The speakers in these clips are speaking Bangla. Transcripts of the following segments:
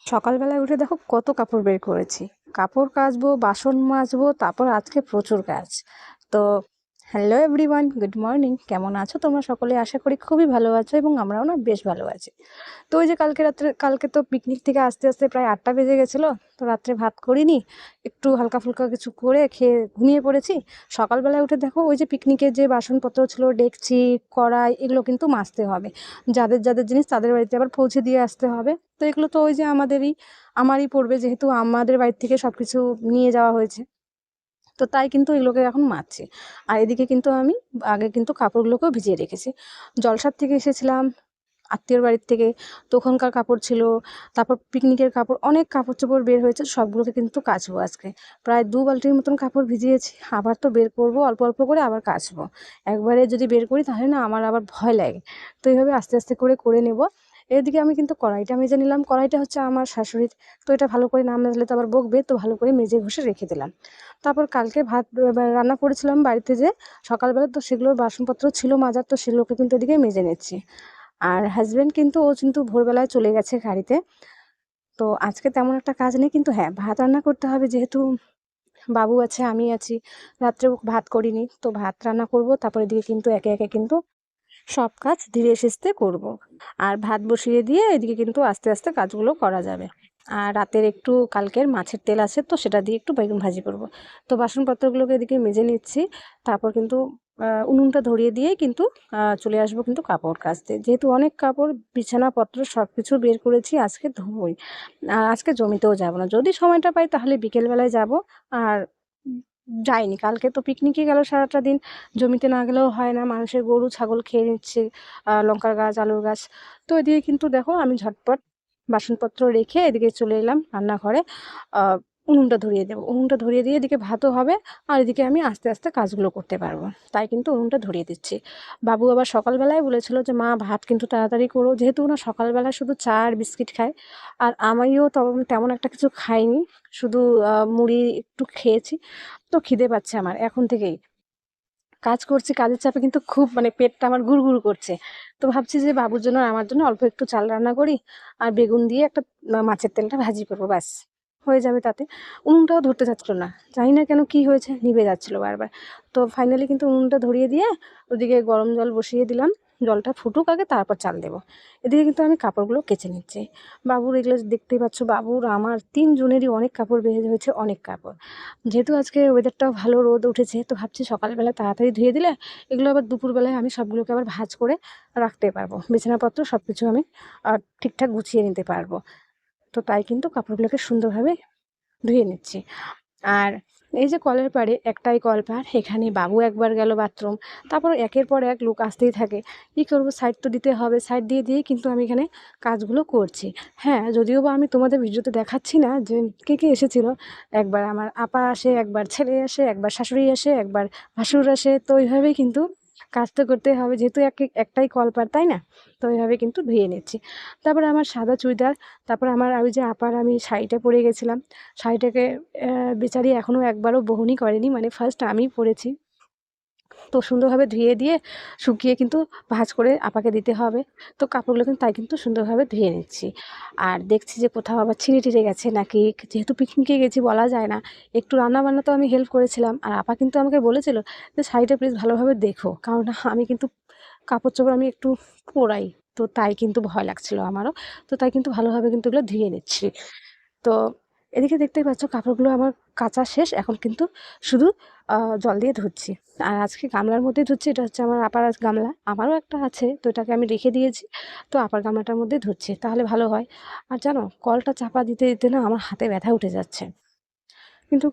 সকালবেলায় উঠে দেখো কত কাপড় বের করেছি। কাপড় কাচবো, বাসন মাজবো, তারপর আজকে প্রচুর কাজ। তো হ্যালো এভরিওয়ান, গুড মর্নিং। কেমন আছো তোমরা সকলে? আশা করি খুবই ভালো আছো এবং আমরাও না বেশ ভালো আছি। তো ওই যে কালকে তো পিকনিক থেকে আসতে আসতে প্রায় 8টা বেজে গেছিলো। তো রাত্রে ভাত করিনি, একটু হালকা ফুলকা কিছু করে খেয়ে ঘুমিয়ে পড়েছি। সকালবেলায় উঠে দেখো ওই যে পিকনিকের যে বাসনপত্র ছিল, ডেকচি, কড়াই, এগুলো কিন্তু মাজতে হবে। যাদের যাদের জিনিস তাদের বাড়িতে আবার পৌঁছে দিয়ে আসতে হবে। তো এগুলো তো ওই যে আমারই পড়বে, যেহেতু আমাদের বাড়ি থেকে সব কিছু নিয়ে যাওয়া হয়েছে। তো তাই কিন্তু এগুলোকে এখন মাজছি। আর এদিকে কিন্তু আমি আগে কিন্তু কাপড়গুলোকেও ভিজিয়ে রেখেছি। জলসার থেকে এসেছিলাম, আত্মীয়র বাড়ির থেকে। তো ওখানকার কাপড় ছিল, তারপর পিকনিকের কাপড়, অনেক কাপড় চোপড় বের হয়েছে, সবগুলোকে কিন্তু কাচবো আজকে। প্রায় 2 বালতির মতন কাপড় ভিজিয়েছি। আবার তো বের করবো অল্প অল্প করে, আবার কাচবো। একবারে যদি বের করি তাহলে না আমার আবার ভয় লাগে। তো এইভাবে আস্তে আস্তে করে নেব। এদিকে আমি কিন্তু কড়াইটা মেজে নিলাম। কড়াইটা হচ্ছে আমার শাশুড়ির। তো এটা ভালো করে না মাজলে তো আবার বকবে, তো ভালো করে মেজে ঘষে রেখে দিলাম। তারপর কালকে ভাত রান্না করেছিলাম বাড়িতে, যে সকালবেলা, তো সেগুলোর বাসনপত্র ছিল মাজার, তো সেগুলোকে কিন্তু এদিকে মেজে নিচ্ছি। আর হাজব্যান্ড কিন্তু ও কিন্তু ভোরবেলায় চলে গেছে গাড়িতে। তো আজকে তেমন একটা কাজ নেই, কিন্তু হ্যাঁ, ভাত রান্না করতে হবে, যেহেতু বাবু আছে, আমি আছি। রাত্রেও ভাত করিনি, তো ভাত রান্না করব। তারপরে এদিকে কিন্তু একে একে কিন্তু সব কাজ ধীরে সুস্থে করব। আর ভাত বসিয়ে দিয়ে এদিকে কিন্তু আস্তে আস্তে কাজগুলো করা যাবে। আর রাতের একটু কালকের মাছের তেল আছে, তো সেটা দিয়ে একটু বেগুন ভাজি করব। তো বাসনপত্রগুলোকে এদিকে মেজে নিচ্ছি। তারপর কিন্তু উনুনটা ধরিয়ে দিয়ে কিন্তু চলে আসবো কিন্তু কাপড় কাচতে, যেহেতু অনেক কাপড়, বিছানাপত্র সব কিছু বের করেছি, আজকে ধুবই। আর আজকে জমিতেও যাব না, যদি সময়টা পাই তাহলে বিকেলবেলায় যাব। আর যাইনি, কালকে তো পিকনিকে গেল সারাটা দিন। জমিতে না গেলেও হয় না, মানুষের গরু ছাগল খেয়ে নিচ্ছে লঙ্কার গাছ, আলুর গাছ। তো এদিকে কিন্তু দেখো আমি ঝটপট বাসনপত্র রেখে এদিকে চলে এলাম রান্নাঘরে। উনুনটা ধরিয়ে দেবো, উনুনটা ধরিয়ে দিয়ে এদিকে ভাতও হবে। আর এদিকে আমি আস্তে আস্তে কাজগুলো করতে পারবো, তাই কিন্তু উনুনটা ধরিয়ে দিচ্ছি। বাবু আবার সকালবেলায় বলেছিল যে মা ভাত কিন্তু তাড়াতাড়ি করো, যেহেতু ওরা সকালবেলায় শুধু চা আর বিস্কিট খায়। আর আমিও তেমন একটা কিছু খাইনি, শুধু মুড়ি একটু খেয়েছি। তো খিদে পাচ্ছে আমার এখন থেকেই। কাজ করছি, কাজের চাপে কিন্তু খুব মানে পেটটা আমার গুড়গুড় করছে। তো ভাবছি যে বাবুর জন্য আর আমার জন্য অল্প একটু চাল রান্না করি, আর বেগুন দিয়ে একটা মাছের তেলটা ভাজি করবো, ব্যাস হয়ে যাবে তাতে। উনুনটাও ধরতে চাচ্ছিল না, জানি না কেন কি হয়েছে, নিভে যাচ্ছিল বারবার। তো ফাইনালি কিন্তু উনুনটা ধরিয়ে দিয়ে ওদিকে গরম জল বসিয়ে দিলাম। জলটা ফুটুক আগে, তারপর চাল দেবো। এদিকে কিন্তু আমি কাপড়গুলো কেচে নিচ্ছি। বাবুর এগুলো দেখতেই পাচ্ছ, বাবুর আমার 3 জনেরই অনেক কাপড় বের হয়েছে, অনেক কাপড়। যেহেতু আজকে ওয়েদারটাও ভালো, রোদ উঠেছে, তো ভাবছি সকালবেলা তাড়াতাড়ি ধুয়ে দিলে এগুলো আবার দুপুরবেলায় আমি সবগুলোকে আবার ভাঁজ করে রাখতে পারবো। বিছানাপত্র সব কিছু আমি ঠিকঠাক গুছিয়ে নিতে পারবো। তো তাই কিন্তু কাপড়গুলোকে সুন্দরভাবে ধুয়ে নিচ্ছি। আর এই যে কলের পাড়ে একটাই কল পাড়, এখানে বাবু একবার গেল বাথরুম, তারপর একের পর এক লোক আসতেই থাকে। কী করবো, সাইড তো দিতে হবে, সাইড দিয়ে দিয়েই কিন্তু আমি এখানে কাজগুলো করছি। হ্যাঁ, যদিও বা আমি তোমাদের ভিডিওতে দেখাচ্ছি না যে কে কে এসেছিলো। একবার আমার আপা আসে, একবার ছেলে আসে, একবার শাশুড়ি আসে, একবার ভাসুর আসে। তো ওইভাবেই কিন্তু কাজ তো করতে হবে, যেহেতু একটাই কল পাড়, তাই না? তো ওইভাবে কিন্তু ধুয়ে নিচ্ছি। তারপরে আমার সাদা চুড়িদার, তারপর আমার ওই যে আপার আমি শাড়িটা পরে গেছিলাম, শাড়িটাকে বেচারি এখনও একবারও বহনই করেনি, মানে ফার্স্ট আমিই পরেছি। তো সুন্দরভাবে ধুয়ে দিয়ে শুকিয়ে কিন্তু ভাঁজ করে আপাকে দিতে হবে। তো কাপড়গুলো কিন্তু তাই কিন্তু সুন্দরভাবে ধুয়ে নিচ্ছি। আর দেখছি যে কোথাও আবার ছিঁড়ে টিড়ে গেছে নাকি, যেহেতু পিকনিকে গেছি বলা যায় না। একটু রান্নাবান্নাতেও আমি হেল্প করেছিলাম, আর আপা কিন্তু আমাকে বলেছিল যে শাড়িটা প্লিজ ভালোভাবে দেখো, কারণ আমি কিন্তু কাপড় চোপড় আমি একটু পোড়াই। তো তাই কিন্তু ভয় লাগছিল আমারও। তো তাই কিন্তু ভালোভাবে কিন্তু এগুলো ধুয়ে নিচ্ছি। তো এদিকে দেখতেই পাচ্ছ কাপড়গুলো আমার কাচা শেষ, এখন কিন্তু শুধু জল দিয়ে ধুচ্ছি। আর আজকে গামলার মধ্যে ধুচ্ছি, এটা হচ্ছে আমার আপার গামলা, আমারও একটা আছে, তো এটাকে আমি রেখে দিয়েছি। তো আপার গামলাটার মধ্যে ধুচ্ছি, তাহলে ভালো হয়। আর জানো, কলটা চাপা দিতে দিতে না আমার হাতে ব্যথা উঠে যাচ্ছে। কিন্তু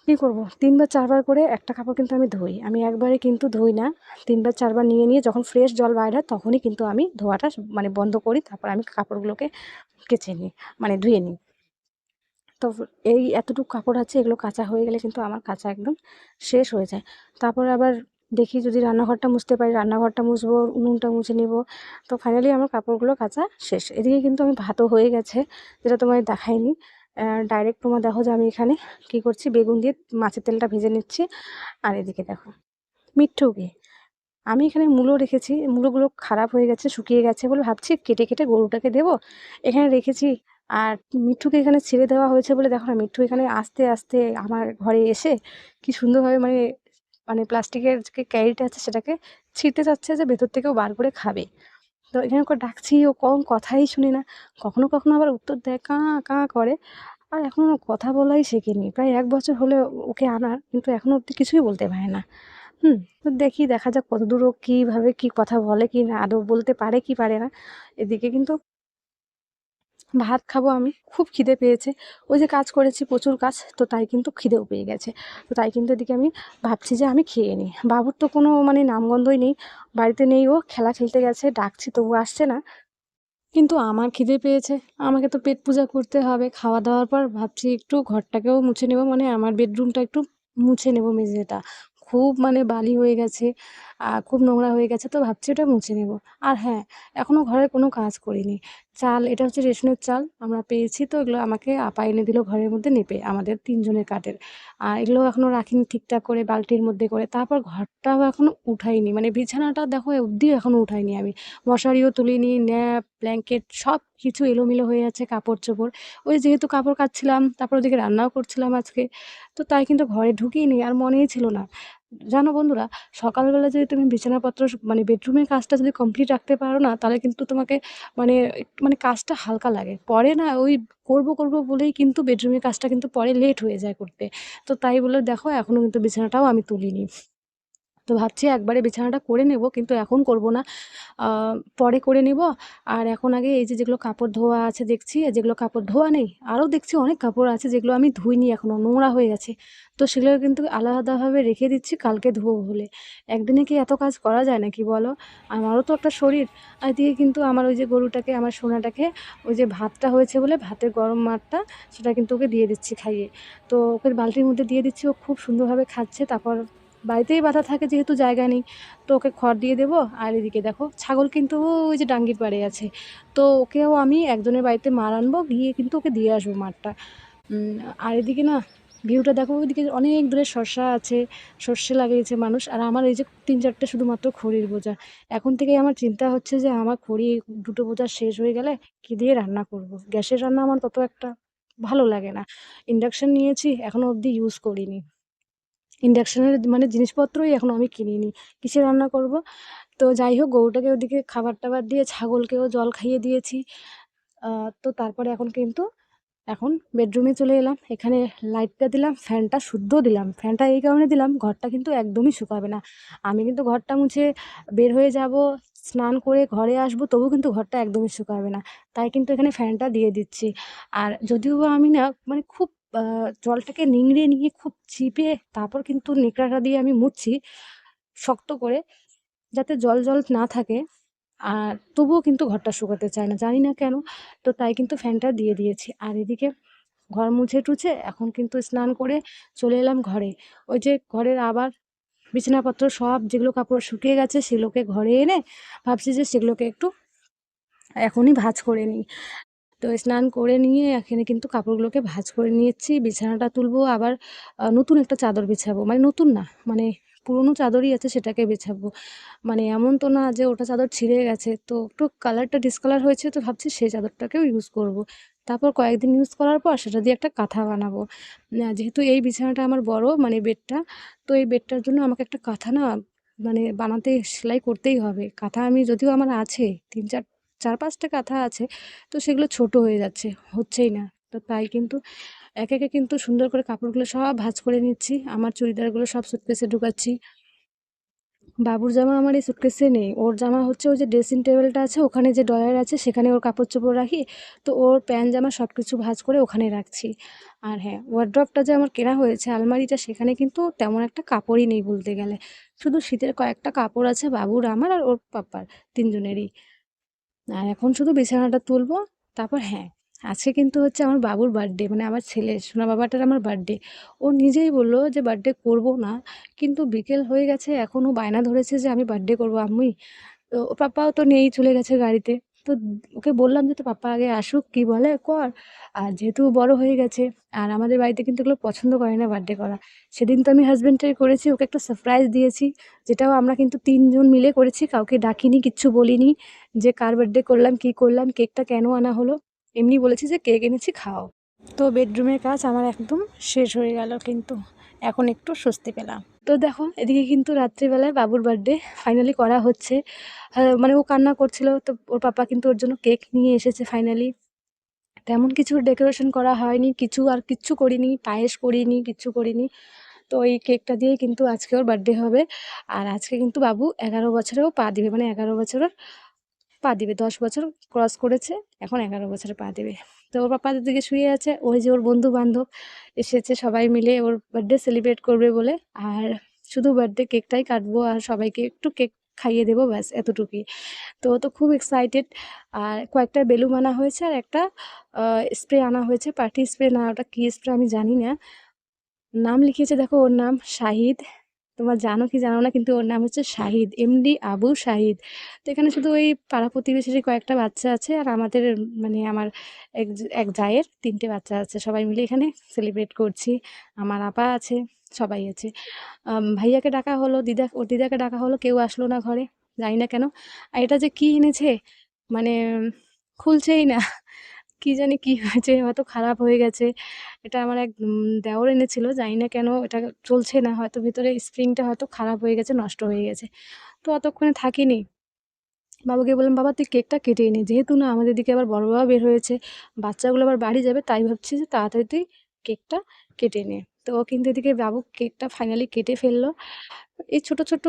কী করবো, 3 বার 4 বার করে একটা কাপড় কিন্তু আমি ধুই, আমি একবারে কিন্তু ধুই না। 3 বার 4 বার নিয়ে নিয়ে যখন ফ্রেশ জল বাইর হয় তখনই কিন্তু আমি ধোয়াটা মানে বন্ধ করি, তারপর আমি কাপড়গুলোকে কেচে নিই, মানে ধুয়ে নিই। তো এই এতটুকু কাপড় আছে, এগুলো কাচা হয়ে গেলে কিন্তু আমার কাচা একদম শেষ হয়ে যায়। তারপর আবার দেখি যদি রান্নাঘরটা মুছতে পারি, রান্নাঘরটা মুছবো, উনুনটা মুছে নিব। তো ফাইনালি আমার কাপড়গুলো কাচা শেষ। এদিকে কিন্তু আমি ভাতও হয়ে গেছে, যেটা তোমায় দেখাইনি। ডাইরেক্ট তোমার দেখো যে আমি এখানে কি করছি, বেগুন দিয়ে মাছের তেলটা ভেজে নিচ্ছি। আর এদিকে দেখো মিঠু কি, আমি এখানে মূলো রেখেছি, মূলোগুলো খারাপ হয়ে গেছে, শুকিয়ে গেছে বলে ভাবছি কেটে কেটে গরুটাকে দেবো। এখানে রেখেছি আর মিঠুকে এখানে ছেড়ে দেওয়া হয়েছে বলে দেখো না, মিঠু এখানে আস্তে আস্তে আমার ঘরে এসে কি সুন্দরভাবে মানে মানে প্লাস্টিকের যে ক্যারিটা আছে সেটাকে ছিঁড়তে চাচ্ছে যে ভেতর থেকেও বার করে খাবে। তো এখানে ওকে ডাকছি, ও কম কথাই শুনি না। কখনো কখনো আবার উত্তর দেয়, কাঁ কাঁ করে। আর এখনও কথা বলাই শেখেনি, প্রায় 1 বছর হলে ওকে আনার, কিন্তু এখনও অব্দি কিছুই বলতে পারে না। তো দেখি, দেখা যাক কতদূর ও কীভাবে কী কথা বলে কি না, আদৌ বলতে পারে কি পারে না। এদিকে কিন্তু ভাত খাবো আমি, খুব খিদে পেয়েছে। ওই যে কাজ করেছি প্রচুর কাজ, তো তাই কিন্তু খিদেও পেয়ে গেছে। তো তাই কিন্তু এদিকে আমি ভাবছি যে আমি খেয়ে নিই। বাবুর তো কোনো মানে নামগন্ধই নেই, বাড়িতে নেই, ও খেলা খেলতে গেছে, ডাকছি তবু আসছে না। কিন্তু আমার খিদে পেয়েছে, আমাকে তো পেট পূজা করতে হবে। খাওয়া দাওয়ার পর ভাবছি একটু ঘরটাকেও মুছে নেব, মানে আমার বেডরুমটা একটু মুছে নেব, মেঝেটা খুব মানে বালি হয়ে গেছে, খুব নোংরা হয়ে গেছে, তো ভাবছি ওটা মুছে নেব। আর হ্যাঁ, এখনও ঘরের কোনো কাজ করিনি। চাল, এটা হচ্ছে রেশনের চাল আমরা পেয়েছি, তো এগুলো আমাকে আপা এনে দিল ঘরের মধ্যে নেপে, আমাদের 3 জনের কাঠের। আর এগুলো এখনও রাখিনি ঠিকঠাক করে বালতির মধ্যে করে। তারপর ঘরটাও এখনও উঠাইনি, মানে বিছানাটা দেখো অবধিও এখনও উঠাইনি আমি। মশারিও তুলিনি, ন্যাপ, ব্ল্যাঙ্কেট সব কিছু এলোমেলো হয়ে আছে, কাপড়-চোপড়। ওই যেহেতু কাপড় কাচছিলাম, তারপর ওদিকে রান্নাও করছিলাম আজকে, তো তাই কিন্তু ঘরে ঢুকিইনি, আর মনেই ছিল না। জানো বন্ধুরা, সকালবেলা যদি তুমি বিছানাপত্র মানে বেডরুমের কাজটা যদি কমপ্লিট রাখতে পারো না, তাহলে কিন্তু তোমাকে মানে মানে কাজটা হালকা লাগে। পরে না ওই করব বলেই কিন্তু বেডরুমের কাজটা কিন্তু পরে লেট হয়ে যায় করতে। তো তাই বলে দেখো এখনও কিন্তু বিছানাটাও আমি তুলিনি। তো ভাবছি একবারে বিছানাটা করে নেব, কিন্তু এখন করব না, আ পরে করে নেব। আর এখন আগে এই যে যেগুলো কাপড় ধোয়া আছে দেখছি, যেগুলো কাপড় ধোয়া নেই, আরও দেখছি অনেক কাপড় আছে যেগুলো আমি ধুইনি এখনও, নোংরা হয়ে আছে। তো সেগুলো কিন্তু আলাদাভাবে রেখে দিচ্ছি, কালকে ধোবো বলে। একদিনে কি এত কাজ করা যায় নাকি বলো? আমারও তো একটা শরীর। আর এদিকে কিন্তু আমার ওই যে গরুটাকে, আমার সোনাটাকে, ওই যে ভাতটা হয়েছে বলে ভাতের গরম মাঠটা, সেটা কিন্তু ওকে দিয়ে দিচ্ছি খাইয়ে। তো ওকে বালতির মধ্যে দিয়ে দিচ্ছি, ও খুব সুন্দরভাবে খাচ্ছে। তারপর বাড়িতেই বাঁধা থাকে যেহেতু জায়গা নেই, তো ওকে খড় দিয়ে দেবো। আর এদিকে দেখো ছাগল কিন্তু ওই যে ডাঙ্গির পাড়ে আছে, তো ওকেও আমি একজনের বাড়িতে মার আনবো, গিয়ে কিন্তু ওকে দিয়ে আসবো মাঠটা। আর এদিকে না ভিউটা দেখো, ওইদিকে অনেক দূরে শসা আছে, সর্ষে লাগিয়েছে মানুষ, আর আমার এই যে 3-4টে শুধুমাত্র খড়ির বোঝা। এখন থেকেই আমার চিন্তা হচ্ছে যে আমার খড়ি 2টো বোঝা শেষ হয়ে গেলে কী দিয়ে রান্না করব। গ্যাসের রান্না আমার তত একটা ভালো লাগে না। ইন্ডাকশান নিয়েছি, এখনও অবধি ইউজ করিনি। ইন্ডাকশানের মানে জিনিসপত্রই এখনও আমি কিনিনি। কিসে রান্না করব? তো যাই হোক, গরুটাকে ওদিকে খাবার-টাবার দিয়ে ছাগলকেও জল খাইয়ে দিয়েছি। আ তো তারপরে এখন বেডরুমে চলে এলাম। এখানে লাইটটা দিলাম, ফ্যানটা শুদ্ধ দিলাম। ফ্যানটা এই কারণে দিলাম, ঘরটা কিন্তু একদমই শুকাবে না। আমি কিন্তু ঘরটা মুছে বের হয়ে যাব, স্নান করে ঘরে আসবো, তবুও কিন্তু ঘরটা একদমই শুকাবে না। তাই কিন্তু এখানে ফ্যানটা দিয়ে দিচ্ছি। আর যদিও বা আমি না মানে খুব আ জলটাকে নিংড়ে নিয়ে খুব চিপে তারপর কিন্তু ন্যাকড়াটা দিয়ে আমি মুছছি শক্ত করে, যাতে জল না থাকে। আর তবুও কিন্তু ঘরটা শুকাতে চায় না, জানি না কেন? তো তাই কিন্তু ফ্যানটা দিয়ে দিয়েছি। আর এদিকে ঘর মুছে-টুছে এখন কিন্তু স্নান করে চলে এলাম ঘরে। ওই যে ঘরের আবার বিছানাপত্র সব যেগুলো কাপড় শুকিয়ে গেছে সেগুলোকে ঘরে এনে ভাবছি যে সেগুলোকে একটু এখনই ভাঁজ করে নিই। তো স্নান করে নিয়ে এখানে কিন্তু কাপড়গুলোকে ভাঁজ করে নিয়েছি, বিছানাটা তুলবো, আবার নতুন একটা চাদর বিছাবো। মানে নতুন না, মানে পুরনো চাদরই আছে সেটাকে বিছাবো। মানে এমন তো না যে ওটা চাদর ছিঁড়ে গেছে, তো একটু কালারটা ডিসকালার হয়েছে, তো ভাবছি সেই চাদরটাকেও ইউজ করব। তারপর কয়েকদিন ইউজ করার পর সেটা দিয়ে একটা কাঁথা বানাবো। যেহেতু এই বিছানাটা আমার বড়, মানে বেডটা, তো এই বেডটার জন্য আমাকে একটা কাঁথা না মানে বানাতে, সেলাই করতেই হবে। কাঁথা আমি যদিও আমার আছে 4-5টা কাঁথা আছে, তো সেগুলো ছোট হয়ে যাচ্ছে, হচ্ছেই না। তো তাই কিন্তু একে একে কিন্তু সুন্দর করে কাপড়গুলো সব ভাঁজ করে নিচ্ছি। আমার চুড়িদারগুলো সব সুটকেসে ঢুকাচ্ছি। বাবুর জামা আমার এই সুটকেসে নেই। ওর জামা হচ্ছে ওই যে ড্রেসিং টেবিলটা আছে, ওখানে যে ড্রয়ার আছে সেখানে ওর কাপড়-চোপড় রাখি। তো ওর প্যান্ট জামা সব কিছু ভাঁজ করে ওখানে রাখছি। আর হ্যাঁ, ওয়ারড্রবটা যে আমার কেনা হয়েছে, আলমারিটা, সেখানে কিন্তু তেমন একটা কাপড়ই নেই বলতে গেলে। শুধু শীতের কয়েকটা কাপড় আছে বাবুর, আমার আর ওর পাপার, 3 জনেরই। আর এখন শুধু বিছানাটা তুলবো। তারপর হ্যাঁ, আজকে কিন্তু হচ্ছে আমার বাবুর বার্থডে, মানে আমার ছেলের, সোনা বাবাটার আমার বার্থডে। ও নিজেই বলল যে বার্থডে করব না, কিন্তু বিকেল হয়ে গেছে এখনও বায়না ধরেছে যে আমি বার্থডে করব আম্মুই। তো ওর পাপাও তো নেই, চলে গেছে গাড়িতে। তো ওকে বললাম যে তোর পাপা আগে আসুক, কি বলে কর। আর যেহেতু বড় হয়ে গেছে, আর আমাদের বাড়িতে কিন্তু এগুলো পছন্দ করে না বার্থডে করা। সেদিন তো আমি হাসব্যান্ডটাই করেছি, ওকে একটা সারপ্রাইজ দিয়েছি, যেটাও আমরা কিন্তু 3 জন মিলে করেছি, কাউকে ডাকিনি, কিচ্ছু বলিনি যে কার বার্থডে করলাম, কি করলাম, কেকটা কেন আনা হলো। এমনি বলেছি যে কেক এনেছি খাও। তো বেডরুমের কাজ আমার একদম শেষ হয়ে গেল, কিন্তু এখন একটু স্বস্তি পেলাম। তো দেখো এদিকে কিন্তু রাত্রিবেলায় বাবুর বার্থডে ফাইনালি করা হচ্ছে। মানে ও কান্না করছিল, তো ওর পাপা কিন্তু ওর জন্য কেক নিয়ে এসেছে ফাইনালি। তেমন কিছু ডেকোরেশন করা হয়নি, কিচ্ছু করিনি, পায়েস করিনি, কিচ্ছু করিনি। তো এই কেকটা দিয়েই কিন্তু আজকে ওর বার্থডে হবে। আর আজকে কিন্তু বাবু 11 বছরেও পা দিবে, মানে 11 বছরের পা দিবে। 10 বছর ক্রস করেছে, এখন 11 বছরে পা দেবে। তো ওর পাপা দিকে শুয়ে আছে, ওই যে ওর বন্ধু বান্ধব এসেছে, সবাই মিলে ওর বার্থডে সেলিব্রেট করবে বলে। আর শুধু বার্থডে কেকটাই কাটবো আর সবাইকে একটু কেক খাইয়ে দেবো, ব্যাস এতটুকুই। তো ও তো খুব এক্সাইটেড। আর কয়েকটা বেলুন আনা হয়েছে আর একটা স্প্রে আনা হয়েছে, পার্টি স্প্রে না ওটা কী স্প্রে আমি জানি না। নাম লিখিয়েছে দেখো, ওর নাম শাহিদ। তোমরা জানো কি জানো না, কিন্তু ওর নাম হচ্ছে শাহিদ, এমডি আবু শাহিদ। তো এখানে শুধু ওই পাড়া প্রতিবেশীর কয়েকটা বাচ্চা আছে, আর আমাদের মানে আমার এক জায়ের 3টে বাচ্চা আছে, সবাই মিলে এখানে সেলিব্রেট করছি। আমার আপা আছে, সবাই আছে। ভাইয়াকে ডাকা হলো, ওর দিদাকে ডাকা হলো, কেউ আসলো না ঘরে, জানি না কেন। আর এটা যে কি এনেছে, মানে খুলছেই না, কি জানি কি হয়েছে, হয়তো খারাপ হয়ে গেছে। এটা আমার এক দেওর এনেছিল, জানি না কেন এটা চলছে না, হয়তো ভিতরে স্প্রিংটা হয়তো খারাপ হয়ে গেছে, নষ্ট হয়ে গেছে। তো অতক্ষণে থাকিনি, বাবাকে বললাম, বাবা তুই কেকটা কেটে নে, যেহেতু না আমাদের দিকে আবার বড় বাবা বের হয়েছে, বাচ্চাগুলো আবার বাড়ি যাবে, তাই ভাবছি যে তাড়াতাড়ি তুই কেকটা কেটে নে। তো ও কিন্তু এদিকে বাবু কেকটা ফাইনালি কেটে ফেললো। এই ছোট ছোট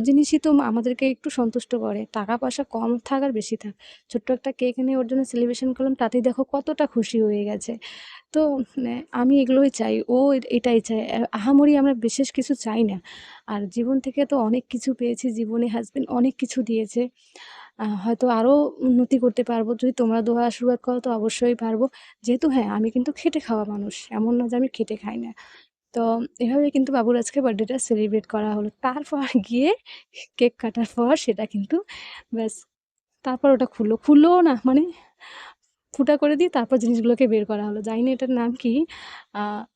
জিনিসই তো আমাদেরকে একটু সন্তুষ্ট করে, টাকা পয়সা কম থাক আর বেশি থাক, ছোট্ট একটা কেক এনে ওর জন্য সেলিব্রেশন করলাম, তাতেই দেখো কতটা খুশি হয়ে গেছে। তো আমি এগুলোই চাই, ও এটাই চায়। আহামরি আমরা বিশেষ কিছু চাই না। আর জীবন থেকে তো অনেক কিছু পেয়েছি, জীবনে হাসবেন্ড অনেক কিছু দিয়েছে। হয়তো আরও উন্নতি করতে পারবো, যদি তোমরা দোয়া আশীর্বাদ করো তো অবশ্যই পারবো। যেহেতু হ্যাঁ, আমি কিন্তু খেটে খাওয়া মানুষ, এমন না যে আমি খেটে খাই না। তো এভাবে কিন্তু বাবুর আজকে বার্থডেটা সেলিব্রেট করা হলো। তারপর গিয়ে কেক কাটার পর সেটা কিন্তু ব্যাস, তারপর ওটা খুললোও না, মানে ফুটা করে দিয়ে তারপর জিনিসগুলোকে বের করা হলো। জানি না এটার নাম কি।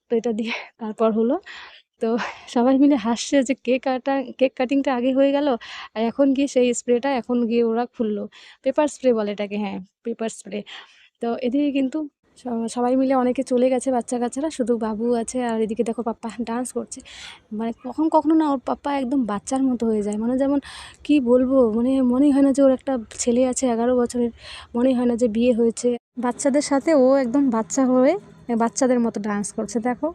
তো এটা দিয়ে তারপর হলো। তো সবাই মিলে হাসছে যে কেক কাটিংটা আগে হয়ে গেল, আর এখন গিয়ে সেই স্প্রেটা এখন গিয়ে ওরা খুললো। পেপার স্প্রে বলে এটাকে, হ্যাঁ পেপার স্প্রে। তো এদিকে কিন্তু সবাই মিলে অনেকে চলে গেছে, বাচ্চা-কাচ্চারা, শুধু বাবু আছে। আর এদিকে দেখো পাপ্পা ডান্স করছে। মানে কখনো না ওর পাপ্পা একদম বাচ্চার মতো হয়ে যায়। মানে যেমন কি বলবো, মানে মনেই হয় না যে ওর একটা ছেলে আছে 11 বছরের, মনেই হয় না যে বিয়ে হয়েছে। বাচ্চাদের সাথে ও একদম বাচ্চা হয়ে বাচ্চাদের মতো ডান্স করছে দেখো।